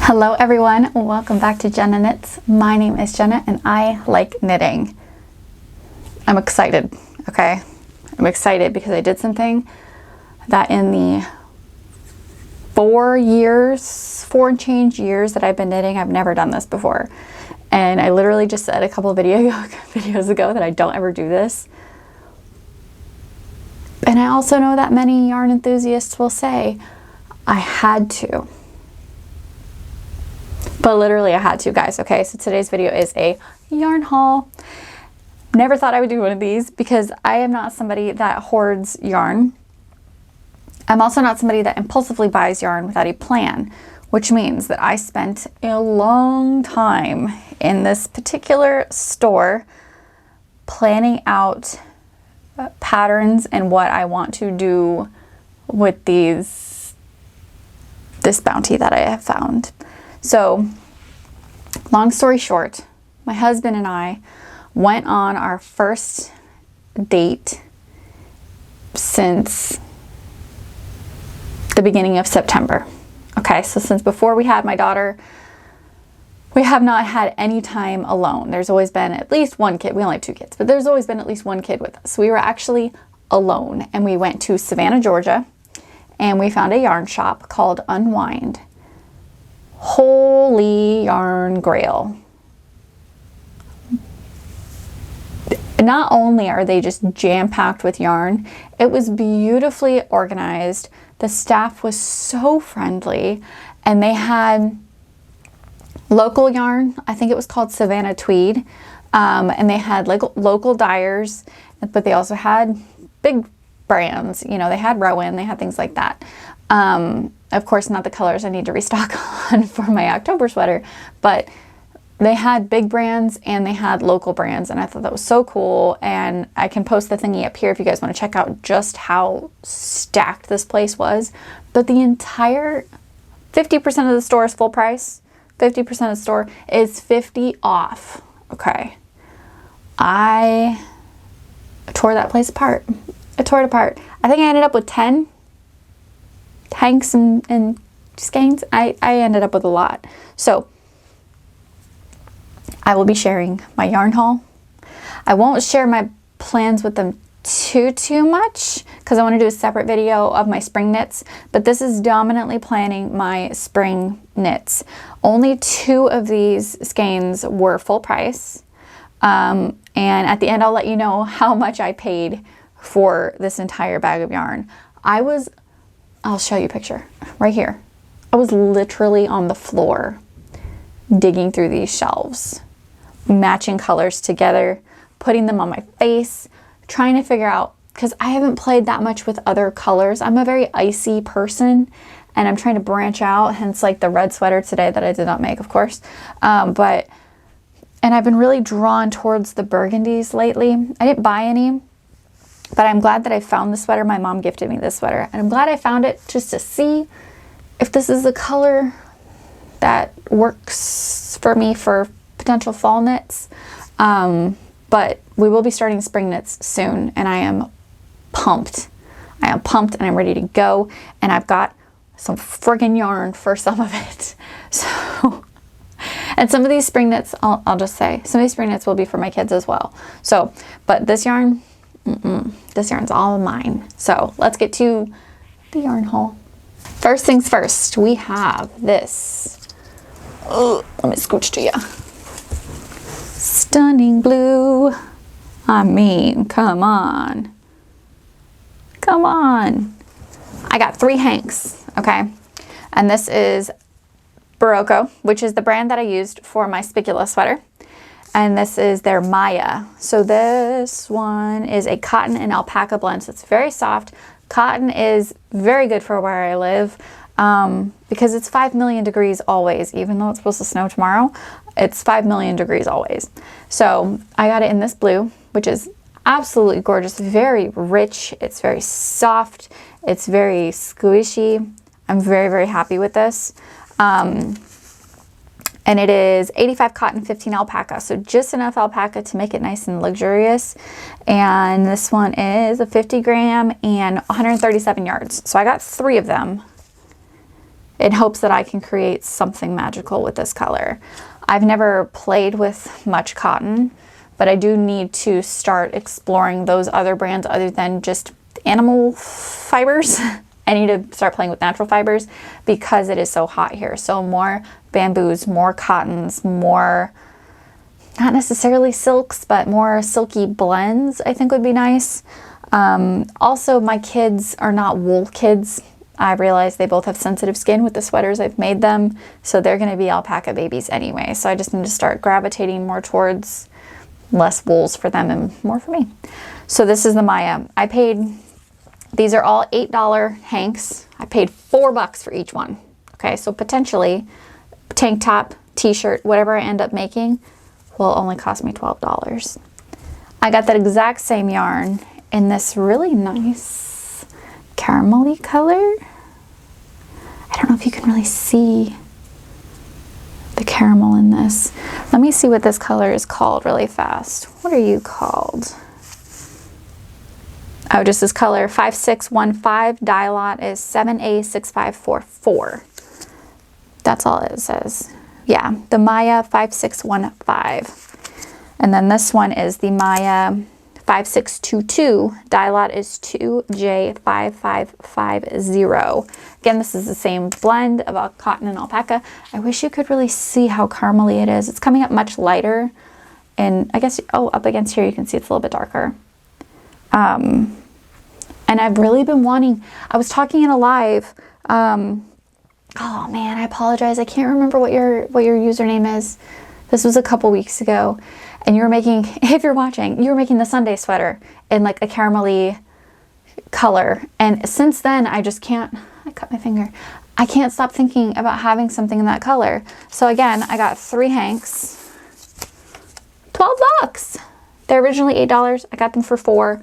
Hello everyone, welcome back to Jenna Knits. My name is Jenna and I like knitting. I'm excited, okay? I'm excited because I did something that in the 4 and change years that I've been knitting, I've never done this before. And I literally just said a couple of videos ago that I don't ever do this. And I also know that many yarn enthusiasts will say, I had to. But literally I had to, guys. Okay, so today's video is a yarn haul. Never thought I would do one of these because I am not somebody that hoards yarn. I'm also not somebody that impulsively buys yarn without a plan, which means that I spent a long time in this particular store planning out patterns and what I want to do with this bounty that I have found. So, long story short, my husband and I went on our first date since the beginning of September. Okay, so since before we had my daughter, we have not had any time alone. There's always been at least one kid. We only have 2 kids, but there's always been at least one kid with us. So we were actually alone, and we went to Savannah, Georgia, and we found a yarn shop called Unwind. Holy yarn grail. Not only are they just jam-packed with yarn, it was beautifully organized. The staff was so friendly, and they had local yarn. I think it was called Savannah Tweed, and they had local dyers, but they also had big brands. You know, they had Rowan, they had things like that. Of course, not the colors I need to restock on for my October sweater, but they had big brands and they had local brands, and I thought that was so cool. And I can post the thingy up here if you guys want to check out just how stacked this place was. But the entire 50% of the store is full price. 50% of the store is 50 off. Okay. I tore that place apart. I tore it apart. I think I ended up with 10 hanks and skeins. I ended up with a lot. So I will be sharing my yarn haul. I won't share my plans with them too much because I want to do a separate video of my spring knits, but this is dominantly planning my spring knits. Only 2 of these skeins were full price, and at the end I'll let you know how much I paid for this entire bag of yarn. I'll show you a picture right here. I was literally on the floor digging through these shelves, matching colors together, putting them on my face, trying to figure out, because I haven't played that much with other colors. I'm a very icy person and I'm trying to branch out, hence like the red sweater today that I did not make, of course. And I've been really drawn towards the burgundies lately. I didn't buy any, but I'm glad that I found the sweater. My mom gifted me this sweater, and I'm glad I found it just to see if this is the color that works for me for potential fall knits. But we will be starting spring knits soon, and I am pumped. I am pumped and I'm ready to go, and I've got some friggin' yarn for some of it. So, and some of these spring knits, I'll just say, some of these spring knits will be for my kids as well. So, but this yarn, this yarn's all mine. So let's get to the yarn haul. First things first, we have this. Oh, let me scooch to you. Stunning blue. I mean, come on. Come on. I got 3 hanks, okay? And this is Barocco, which is the brand that I used for my spicula sweater. And this is their Maya. So this one is a cotton and alpaca blend. So it's very soft. Cotton is very good for where I live because it's 5 million degrees always. Even though it's supposed to snow tomorrow, it's 5 million degrees always. So I got it in this blue, which is absolutely gorgeous. Very rich. It's very soft. It's very squishy. I'm very, very happy with this. And it is 85 cotton, 15 alpaca. So just enough alpaca to make it nice and luxurious. And this one is a 50 gram and 137 yards. So I got 3 of them. in hopes that I can create something magical with this color. I've never played with much cotton, but I do need to start exploring those other brands other than just animal fibers. I need to start playing with natural fibers because it is so hot here. So more bamboos, more cottons, more, not necessarily silks, but more silky blends I think would be nice. Also, my kids are not wool kids. I realize they both have sensitive skin with the sweaters I've made them, so they're going to be alpaca babies anyway. So I just need to start gravitating more towards less wools for them and more for me. So this is the Maya. I paid, these are all $8 hanks. I paid $4 for each one. Okay, so potentially tank top, t-shirt, whatever I end up making will only cost me $12. I got that exact same yarn in this really nice caramelly color. I don't know if you can really see the caramel in this. Let me see what this color is called really fast. What are you called? Oh, just this color 5615. Dye lot is 7A6544. That's all it says. Yeah, the Maya 5615. And then this one is the Maya 5622. Dye lot is 2J5550. Again, this is the same blend of cotton and alpaca. I wish you could really see how caramely it is. It's coming up much lighter. And I guess, oh, up against here you can see it's a little bit darker. And I've really been wanting, I was talking in a live, oh man, I apologize. I can't remember what your username is. This was a couple weeks ago. And you were making, if you're watching, you were making the Sunday sweater in like a caramelly color. And since then, I just can't, I cut my finger. I can't stop thinking about having something in that color. So again, I got 3 hanks, $12. They're originally $8. I got them for $4. I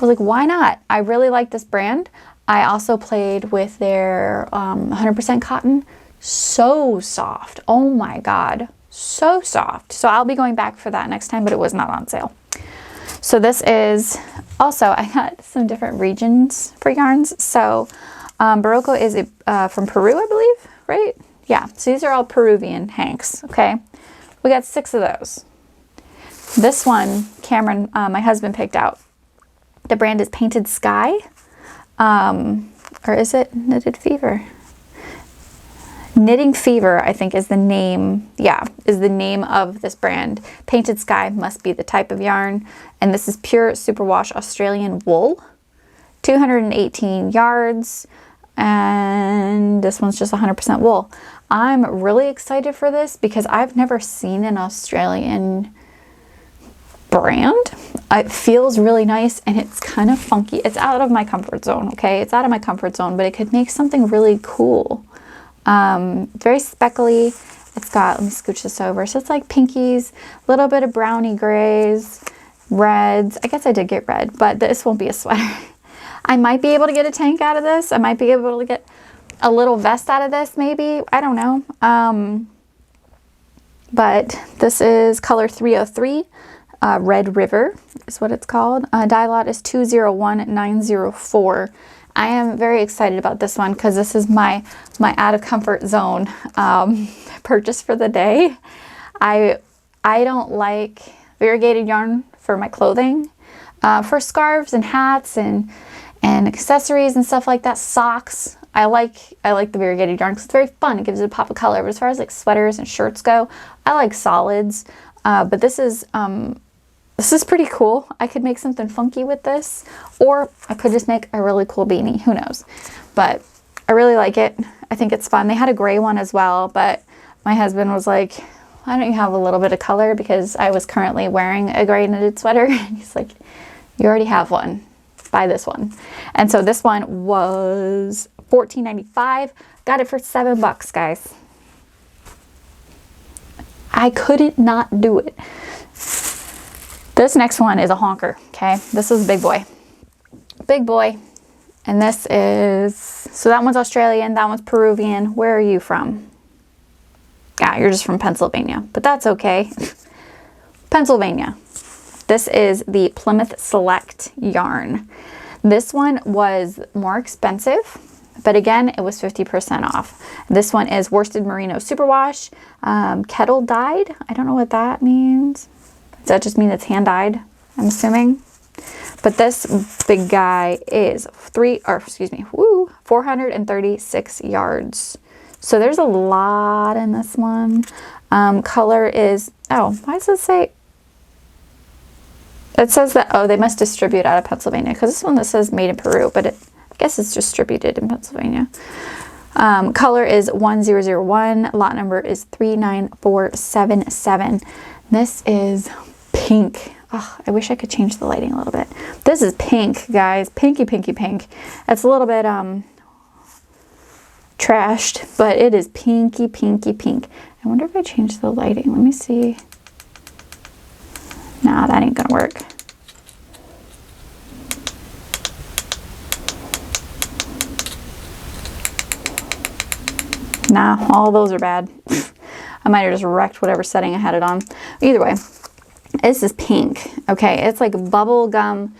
was like, why not? I really like this brand. I also played with their 100% cotton. So soft. Oh my God. So soft. So I'll be going back for that next time, but it was not on sale. So this is also, I got some different regions for yarns. So Barocco is from Peru, I believe, right? Yeah. So these are all Peruvian hanks. Okay. We got 6 of those. This one, Cameron, my husband picked out. The brand is Painted Sky. Or is it Knitted Fever? Knitting Fever, I think, is the name. Yeah, is the name of this brand. Painted Sky must be the type of yarn. And this is pure superwash Australian wool. 218 yards. And this one's just 100% wool. I'm really excited for this because I've never seen an Australian brand. It feels really nice and it's kind of funky. It's out of my comfort zone, okay? It's out of my comfort zone, but it could make something really cool. Very speckly. It's got, let me scooch this over. So it's like pinkies, a little bit of brownie grays, reds. I guess I did get red, but this won't be a sweater. I might be able to get a tank out of this. I might be able to get a little vest out of this, maybe. I don't know. But this is color 303. Red River is what it's called. Dye lot is 201904. I am very excited about this one because this is my out of comfort zone purchase for the day. I don't like variegated yarn for my clothing. For scarves and hats and accessories and stuff like that, socks. I like the variegated yarn because it's very fun. It gives it a pop of color. But as far as like sweaters and shirts go, I like solids. But this is pretty cool. I could make something funky with this, or I could just make a really cool beanie. Who knows? But I really like it. I think it's fun. They had a gray one as well, but my husband was like, why don't you have a little bit of color? Because I was currently wearing a gray knitted sweater. And he's like, you already have one. Buy this one. And so this one was $14.95. Got it for $7, guys. I couldn't not do it. This next one is a honker, okay? This is a big boy. Big boy. And this is, so that one's Australian, that one's Peruvian. Where are you from? Yeah, you're just from Pennsylvania, but that's okay. Pennsylvania. This is the Plymouth Select yarn. This one was more expensive. But again, it was 50% off. This one is Worsted Merino Superwash, kettle dyed. I don't know what that means. Does that just mean it's hand dyed? I'm assuming. But this big guy is 436 yards. So there's a lot in this one. Color is, oh, why does it say? It says that, oh, they must distribute out of Pennsylvania, because this one that says made in Peru, but I guess it's distributed in Pennsylvania. Color is 1001. Lot number is 39477. This is pink. Oh, I wish I could change the lighting a little bit. This is pink, guys. Pinky, pinky, pink. It's a little bit trashed, but it is pinky, pinky, pink. I wonder if I change the lighting. Let me see. Nah, that ain't gonna work. Nah, all those are bad. I might have just wrecked whatever setting I had it on. Either way, this is pink. Okay, it's like bubblegum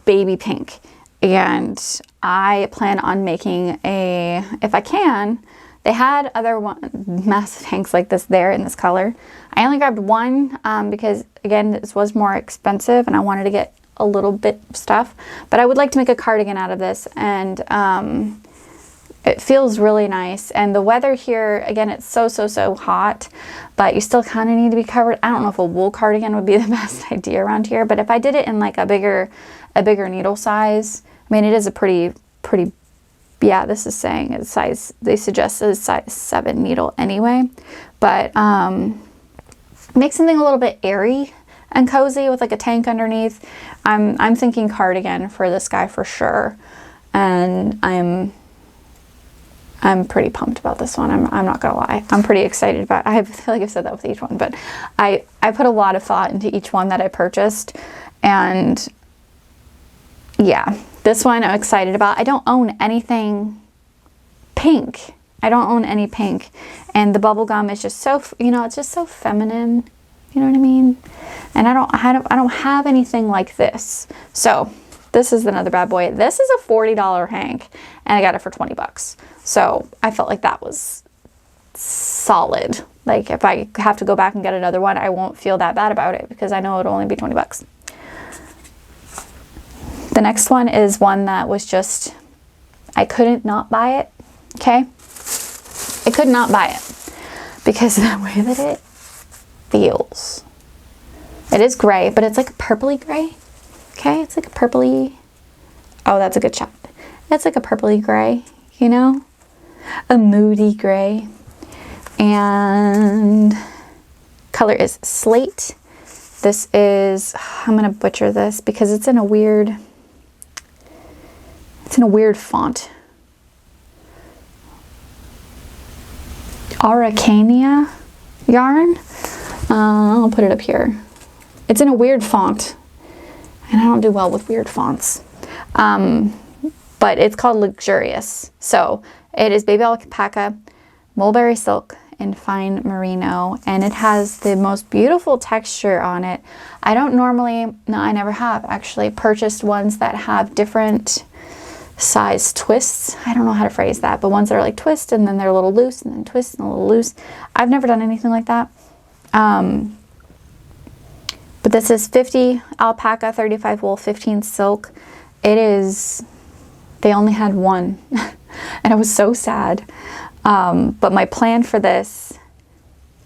baby pink. And I plan on making a, if I can, they had other massive hanks like this there in this color. I only grabbed one because, again, this was more expensive and I wanted to get a little bit of stuff. But I would like to make a cardigan out of this, and it feels really nice. And the weather here, again, it's so hot, but you still kind of need to be covered. I don't know if a wool cardigan would be the best idea around here, but if I did it in like a bigger needle size, I mean, it is a pretty, yeah, this is saying it's size, they suggest a size 7 needle anyway, but make something a little bit airy and cozy with like a tank underneath. I'm thinking cardigan for this guy for sure, and I'm pretty pumped about this one. I'm not gonna lie. I'm pretty excited about it. I feel like I've said that with each one, but I put a lot of thought into each one that I purchased, and yeah, this one I'm excited about. I don't own anything pink. I don't own any pink, and the bubble gum is just so, you know, it's just so feminine. You know what I mean? And I don't have anything like this. So this is another bad boy. This is a $40 hank, and I got it for 20 bucks. So I felt like that was solid. Like if I have to go back and get another one, I won't feel that bad about it because I know it'll only be 20 bucks. The next one is one that was just, I couldn't not buy it, okay? I could not buy it because of the way that it feels. It is gray, but it's like a purpley gray, okay? It's like a purpley, oh, that's a good shot. It's like a purpley gray, you know? A moody gray. And color is slate. This is, I'm gonna butcher this because it's in a weird font. Araucania yarn. I'll put it up here. It's in a weird font, and I don't do well with weird fonts. But it's called Luxurious. So it is baby alpaca, mulberry silk, and fine merino, and it has the most beautiful texture on it. I don't normally, no, I never have actually purchased ones that have different size twists. I don't know how to phrase that, but ones that are like twist and then they're a little loose and then twist and a little loose. I've never done anything like that. But this is 50 alpaca, 35 wool, 15 silk. It is, they only had one and I was so sad. But my plan for this,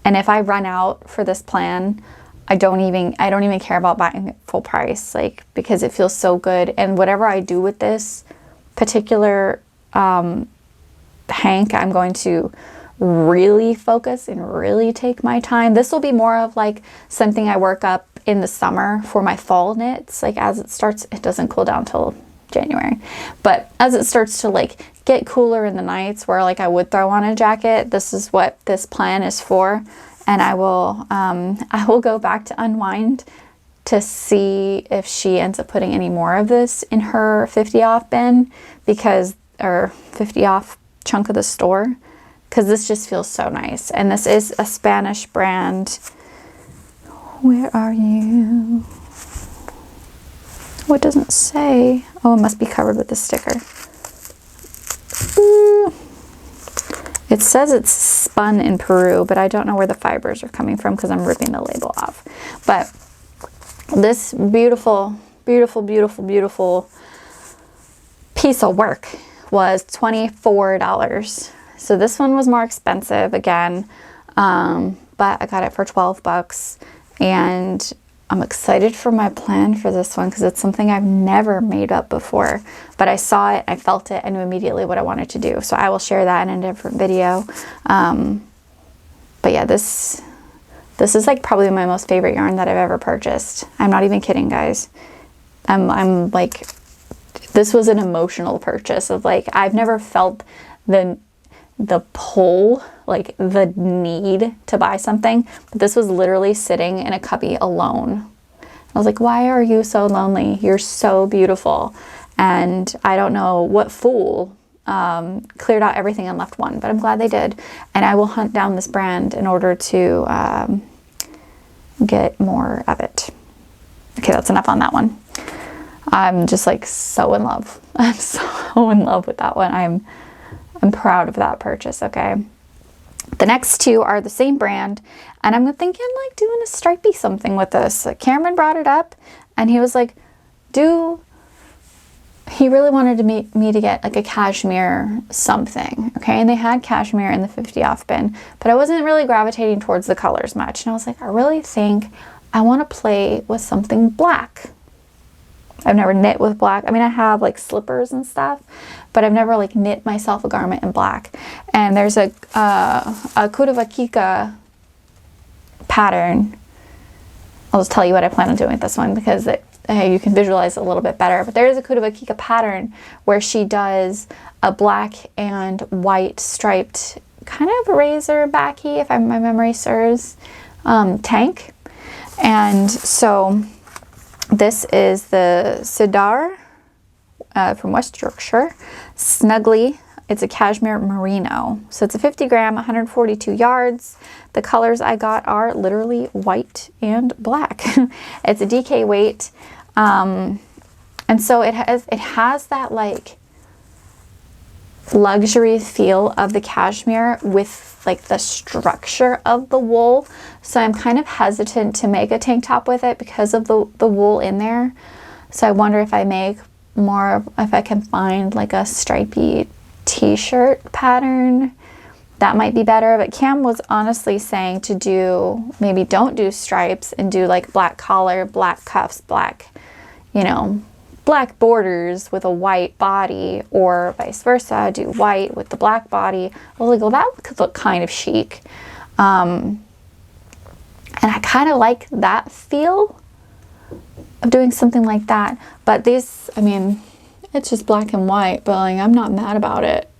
and if I run out for this plan, I don't even care about buying it full price, like, because it feels so good. And whatever I do with this particular hank, I'm going to really focus and really take my time. This will be more of like something I work up in the summer for my fall knits. Like as it starts, it doesn't cool down till January, but as it starts to like get cooler in the nights where like I would throw on a jacket, this is what this plan is for. And I will go back to Unwind to see if she ends up putting any more of this in her 50 off bin, because, or 50 off chunk of the store, because this just feels so nice. And this is a Spanish brand. Where are you? Oh, it doesn't say. Oh, it must be covered with the sticker. It says it's spun in Peru, but I don't know where the fibers are coming from because I'm ripping the label off. But this beautiful, beautiful, beautiful, beautiful piece of work was $24. So this one was more expensive again, but I got it for 12 bucks, and I'm excited for my plan for this one because it's something I've never made up before, but I saw it, I felt it, I knew immediately what I wanted to do. So I will share that in a different video. But yeah, this is like probably my most favorite yarn that I've ever purchased. I'm not even kidding, guys. I'm like, this was an emotional purchase of like, I've never felt the pull, like the need to buy something, but this was literally sitting in a cubby alone. I was like, why are you so lonely? You're so beautiful. And I don't know what fool cleared out everything and left one, but I'm glad they did. And I will hunt down this brand in order to get more of it. Okay, that's enough on that one. I'm just like so in love. I'm so in love with that one. I'm proud of that purchase, okay? The next two are the same brand, and I'm thinking like doing a stripey something with this. Like Cameron brought it up, and he was like, he really wanted me to get like a cashmere something, okay? And they had cashmere in the 50 off bin, but I wasn't really gravitating towards the colors much. And I was like, I really think I want to play with something black. I've never knit with black. I mean, I have like slippers and stuff, but I've never like knit myself a garment in black. And there's a Kuruvakika pattern. I'll just tell you what I plan on doing with this one because you can visualize it a little bit better. But there is a Kuruvakika pattern where she does a black and white striped kind of razor backy, if my memory serves, tank. And so this is the Sidar from West Yorkshire, Snuggly. It's a cashmere merino. So it's a 50 gram, 142 yards. The colors I got are literally white and black. It's a DK weight. And so it has that like luxury feel of the cashmere with like the structure of the wool. So I'm kind of hesitant to make a tank top with it because of the wool in there. So I wonder if I make more, if I can find like a stripy t-shirt pattern, that might be better. But Cam was honestly saying to do, maybe don't do stripes and do like black collar, black cuffs, black, black borders with a white body, or vice versa, do white with the black body. I was like, well, that could look kind of chic. And I kind of like that feel of doing something like that. But these, I mean, it's just black and white, but like, I'm not mad about it.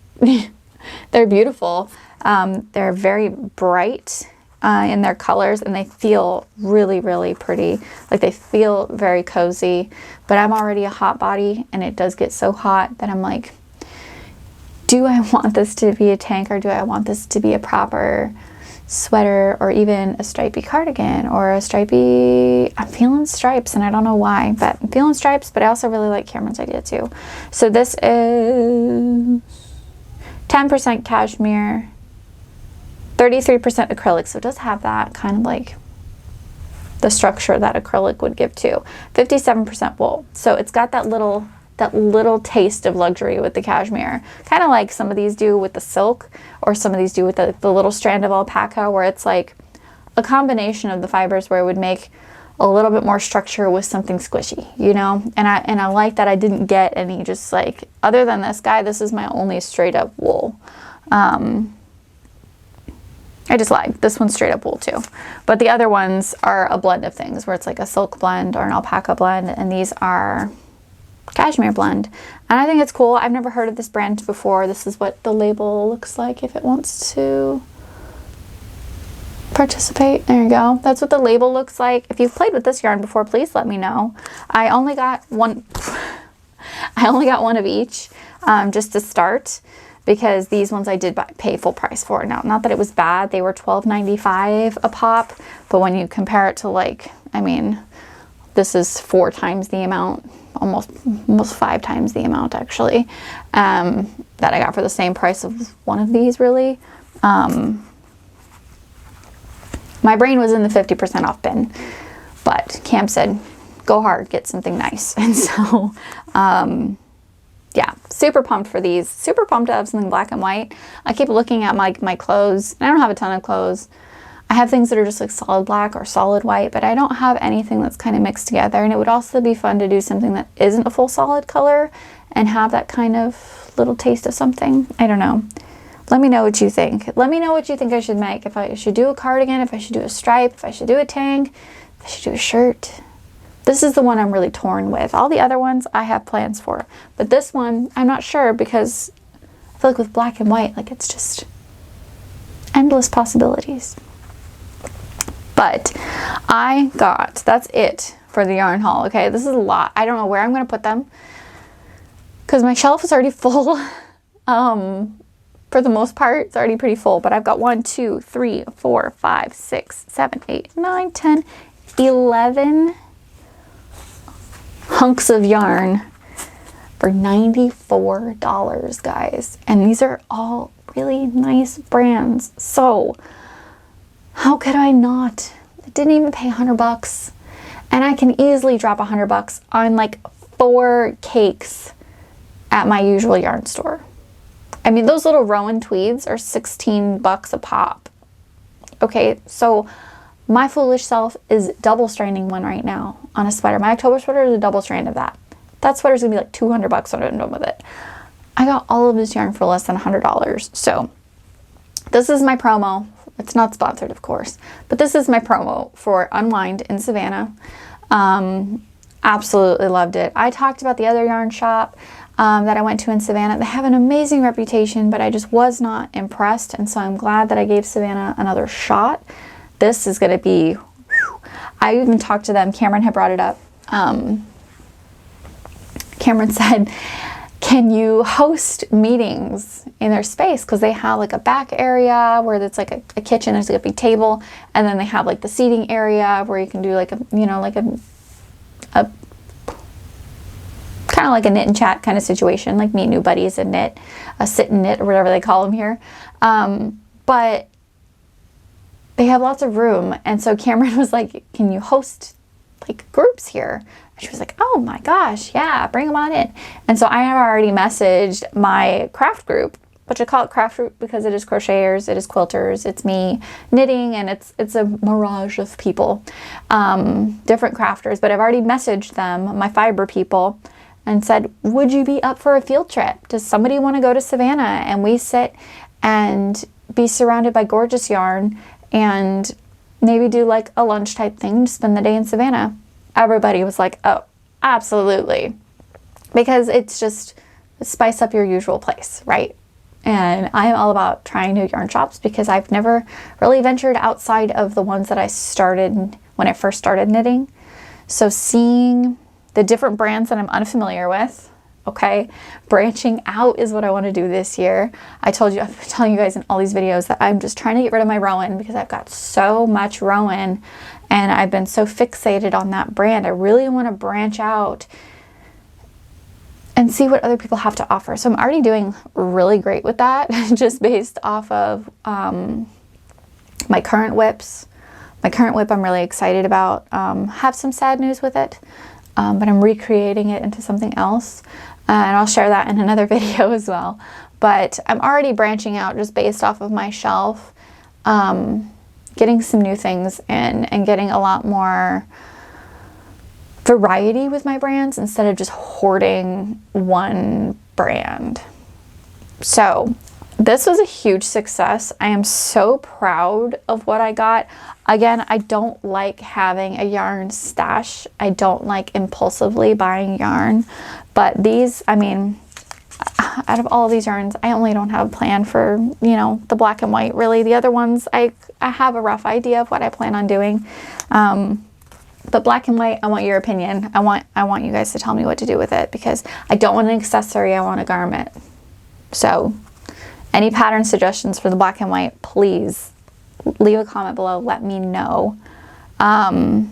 They're beautiful. They're very bright in their colors, and they feel really, really pretty. Like they feel very cozy, but I'm already a hot body, and it does get so hot that I'm like, do I want this to be a tank, or do I want this to be a proper sweater, or even a stripy cardigan, or a stripy, I'm feeling stripes, and I don't know why, but I'm feeling stripes. But I also really like Cameron's idea too. So this is 10% cashmere, 33% acrylic, so it does have that kind of like the structure that acrylic would give too. 57% wool, so it's got that little taste of luxury with the cashmere, kind of like some of these do with the silk, or some of these do with the little strand of alpaca, where it's like a combination of the fibers where it would make a little bit more structure with something squishy, and I like that I didn't get any, just like, other than this guy, this is my only straight up wool. I just lied. This one's straight up wool too. But the other ones are a blend of things, where it's like a silk blend or an alpaca blend, and these are cashmere blend. And I think it's cool. I've never heard of this brand before. This is what the label looks like if it wants to participate. There you go. That's what the label looks like. If you've played with this yarn before, please let me know. I only got one of each, just to start, because these ones I did pay full price for. Now, not that it was bad. They were $12.95 a pop, but when you compare it to, like, I mean, this is 4 times the amount almost 5 times the amount actually, that I got for the same price of one of these, really. My brain was in the 50% off bin, but Cam said, go hard, get something nice. And so, yeah, super pumped for these. Super pumped to have something black and white. I keep looking at my clothes, and I don't have a ton of clothes. I have things that are just like solid black or solid white, but I don't have anything that's kind of mixed together. And it would also be fun to do something that isn't a full solid color and have that kind of little taste of something. I don't know. Let me know what you think. Let me know what you think I should make. If I should do a cardigan, if I should do a stripe, if I should do a tank, if I should do a shirt. This is the one I'm really torn with. All the other ones I have plans for, but this one I'm not sure, because I feel like with black and white, like it's just endless possibilities. But I got, that's it for the yarn haul. Okay, this is a lot. I don't know where I'm going to put them because my shelf is already full. For the most part, it's already pretty full, but I've got 1, 2, 3, 4, 5, 6, 7, 8, 9, 10, 11 hunks of yarn for $94, guys. And these are all really nice brands. So how could I not? I didn't even pay $100, and I can easily drop $100 on like 4 cakes at my usual yarn store. I mean, those little Rowan tweeds are $16 a pop. Okay, so my foolish self is double stranding one right now on a sweater. My October sweater is a double strand of that. That sweater's gonna be like $200 when I'm done with it. I got all of this yarn for less than $100. So this is my promo. It's not sponsored, of course, but this is my promo for Unwind in Savannah. Absolutely loved it. I talked about the other yarn shop that I went to in Savannah. They have an amazing reputation, but I just was not impressed, and so I'm glad that I gave Savannah another shot. This is going to be, whew. I even talked to them. Cameron had brought it up. Cameron said, can you host meetings in their space? Because they have like a back area where it's like a kitchen, there's like a big table, and then they have like the seating area where you can do like a, you know, like a kind of like a knit and chat kind of situation, like meet new buddies and knit, a sit and knit or whatever they call them here. But they have lots of room. And so Cameron was like, can you host like groups here? And she was like, oh my gosh, yeah, bring them on in. And so I have already messaged my craft group, which I call it craft group because it is crocheters, it is quilters, it's me knitting, and it's a mirage of people, different crafters. But I've already messaged them, my fiber people, and said, would you be up for a field trip? Does somebody want to go to Savannah and we sit and be surrounded by gorgeous yarn and maybe do like a lunch type thing to spend the day in Savannah? Everybody was like, oh, absolutely. Because it's just spice up your usual place, right? And I am all about trying new yarn shops because I've never really ventured outside of the ones that I started when I first started knitting. So seeing the different brands that I'm unfamiliar with, okay, branching out is what I want to do this year. I've been telling you guys in all these videos that I'm just trying to get rid of my Rowan because I've got so much Rowan and I've been so fixated on that brand. I really want to branch out and see what other people have to offer. So I'm already doing really great with that, just based off of my current whips. My current whip I'm really excited about. Have some sad news with it, but I'm recreating it into something else. And I'll share that in another video as well. But I'm already branching out just based off of my shelf, getting some new things and getting a lot more variety with my brands instead of just hoarding one brand. So this was a huge success. I am so proud of what I got. Again, I don't like having a yarn stash. I don't like impulsively buying yarn, but these, I mean, out of all of these yarns, I only don't have a plan for, you know, the black and white. Really, the other ones, I have a rough idea of what I plan on doing. But black and white, I want your opinion. I want you guys to tell me what to do with it because I don't want an accessory, I want a garment. So any pattern suggestions for the black and white, please leave a comment below, let me know. But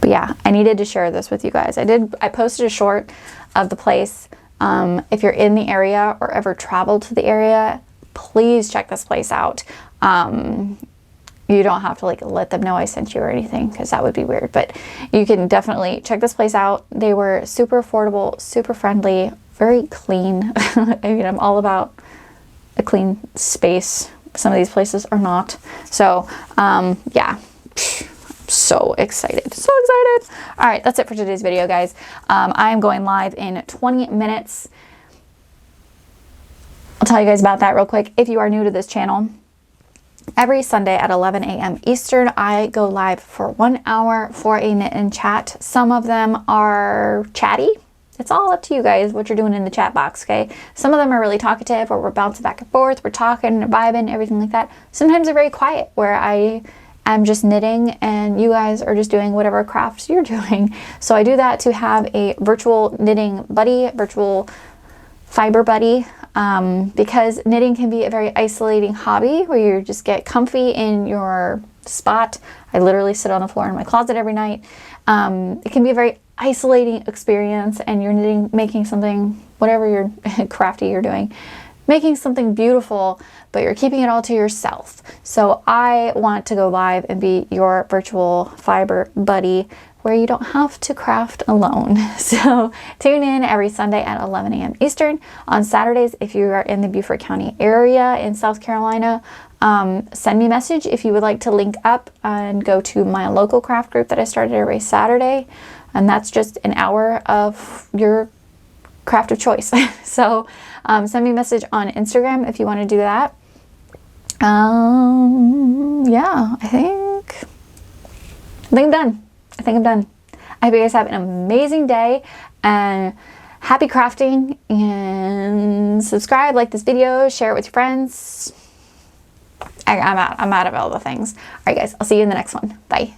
yeah, yeah, I needed to share this with you guys. I posted a short of the place. If you're in the area or ever traveled to the area, please check this place out. You don't have to like let them know I sent you or anything, because that would be weird, but you can definitely check this place out. They were super affordable, super friendly, very clean. I mean, I'm all about a clean space. Some of these places are not. So, yeah, so excited, so excited. All right, that's it for today's video, guys. I am going live in 20 minutes. I'll tell you guys about that real quick. If you are new to this channel, every Sunday at 11 a.m. Eastern, I go live for 1 hour for a knit and chat. Some of them are chatty. It's all up to you guys what you're doing in the chat box, okay? Some of them are really talkative, or we're bouncing back and forth, we're talking, vibing, everything like that. Sometimes they're very quiet, where I am just knitting and you guys are just doing whatever crafts you're doing. So I do that to have a virtual knitting buddy, virtual fiber buddy, because knitting can be a very isolating hobby where you just get comfy in your spot. I literally sit on the floor in my closet every night. It can be a very isolating experience, and you're knitting, making something, whatever you're crafty you're doing, making something beautiful, but you're keeping it all to yourself. So I want to go live and be your virtual fiber buddy, where you don't have to craft alone. So tune in every Sunday at 11 a.m. Eastern. On Saturdays, if you are in the Beaufort County area in South Carolina, send me a message if you would like to link up and go to my local craft group that I started every Saturday. And that's just an hour of your craft of choice. So send me a message on Instagram if you want to do that. Yeah, I think I'm done. I think I'm done. I hope you guys have an amazing day, and happy crafting, and subscribe, like this video, share it with your friends. I'm out of all the things. All right, guys, I'll see you in the next one. Bye.